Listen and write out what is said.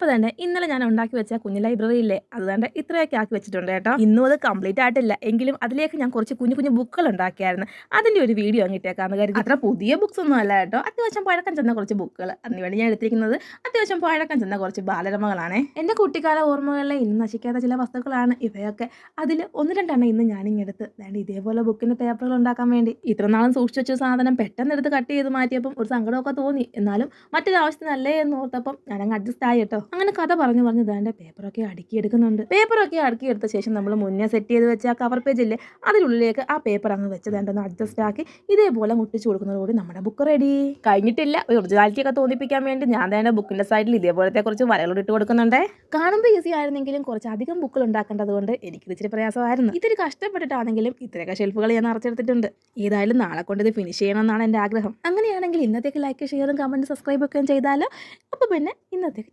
അപ്പോൾ തന്നെ ഇന്നലെ ഞാൻ ഉണ്ടാക്കി വെച്ച കുഞ്ഞു ലൈബ്രറി ഇല്ലേ, അതുകൊണ്ട് ഇത്രയൊക്കെ ആക്കി വെച്ചിട്ടുണ്ട് കേട്ടോ. ഇന്നും അത് കംപ്ലീറ്റ് ആയിട്ടില്ല, എങ്കിലും അതിലേക്ക് ഞാൻ കുറച്ച് കുഞ്ഞു കുഞ്ഞു ബുക്കുകൾ ഉണ്ടാക്കിയായിരുന്നു. അതിൻ്റെ ഒരു വീഡിയോ അങ്ങിട്ടേക്കാന്ന് കരുതി. അത്ര പുതിയ ബുക്സ് ഒന്നും അല്ല കേട്ടോ, അത്യാവശ്യം പഴക്കം ചെന്ന കുറച്ച് ബുക്കുകൾ. അതിനുവേണ്ടി ഞാൻ എടുത്തിരിക്കുന്നത് അത്യാവശ്യം പഴക്കം ചെന്ന കുറച്ച് ബാലരമകളാണ്. എൻ്റെ കുട്ടിക്കാല ഓർമ്മകളിലെ ഇന്ന് നശിക്കാത്ത ചില വസ്തുക്കളാണ് ഇവയൊക്കെ. അതിൽ ഒന്ന് രണ്ടെണ്ണം ഇന്ന് ഞാനിങ്ങെടുത്ത് വേണ്ട ഇതേപോലെ ബുക്കിൻ്റെ പേപ്പറുകൾ ഉണ്ടാക്കാൻ വേണ്ടി ഇത്ര നാളും സൂക്ഷിച്ചു വെച്ച സാധനം പെട്ടെന്ന് എടുത്ത് കട്ട് ചെയ്ത് മാറ്റിയപ്പം ഒരു സങ്കടമൊക്കെ തോന്നി. എന്നാലും മറ്റൊരു ആവശ്യത്തിനല്ലേ എന്ന് ഓർത്തപ്പം ഞാനങ്ങ് അഡ്ജസ്റ്റ് ആയി കേട്ടോ. അങ്ങനെ കഥ പറഞ്ഞു വേണ്ട പേപ്പറൊക്കെ അടുക്കി എടുക്കുന്നുണ്ട്. പേപ്പറൊക്കെ അടുക്കി എടുത്ത ശേഷം നമ്മൾ മുന്നേ സെറ്റ് ചെയ്ത് വെച്ച ആ കവർ പേജ് ഇല്ലേ, അതിനുള്ളിലേക്ക് ആ പേപ്പർ അങ്ങ് വെച്ച് വേണ്ടെന്ന് അഡ്ജസ്റ്റ് ആക്കി ഇതേപോലെ മുട്ടിച്ചു കൊടുക്കുന്നതോടെ നമ്മുടെ ബുക്ക് റെഡി. കഴിഞ്ഞിട്ടില്ല, ഒരു ഒറിജിനാലിറ്റി ഒക്കെ തോന്നിപ്പിക്കാൻ വേണ്ടി ഞാൻ തന്നെ ബുക്കിന്റെ സൈഡിൽ ഇതേപോലത്തെ കുറച്ച് വരകൾ ഇട്ട് കൊടുക്കുന്നുണ്ട്. കാണുമ്പോൾ ഈസി ആയിരുന്നെങ്കിലും കുറച്ച് അധികം ബുക്കുകൾ ഉണ്ടാക്കേണ്ടത് കൊണ്ട് എനിക്ക് ഇച്ചിരി പ്രയാസമായിരുന്നു. ഇത്തിരി കഷ്ടപ്പെട്ടിട്ടാണെങ്കിലും ഇത്രയൊക്കെ ഷെൽഫുകൾ ഞാൻ നിറച്ചെടുത്തിട്ടുണ്ട്. ഏതായാലും നാളെ കൊണ്ട് ഇത് ഫിനിഷ് ചെയ്യണമെന്നാണ് എൻ്റെ ആഗ്രഹം. അങ്ങനെയാണെങ്കിൽ ഇന്നത്തേക്ക് ലൈക്ക്, ഷെയറും, കമൻറ്റ്, സബ്സ്ക്രൈബ് ഒക്കെ ചെയ്താലോ. അപ്പോൾ പിന്നെ ഇന്നത്തേക്ക്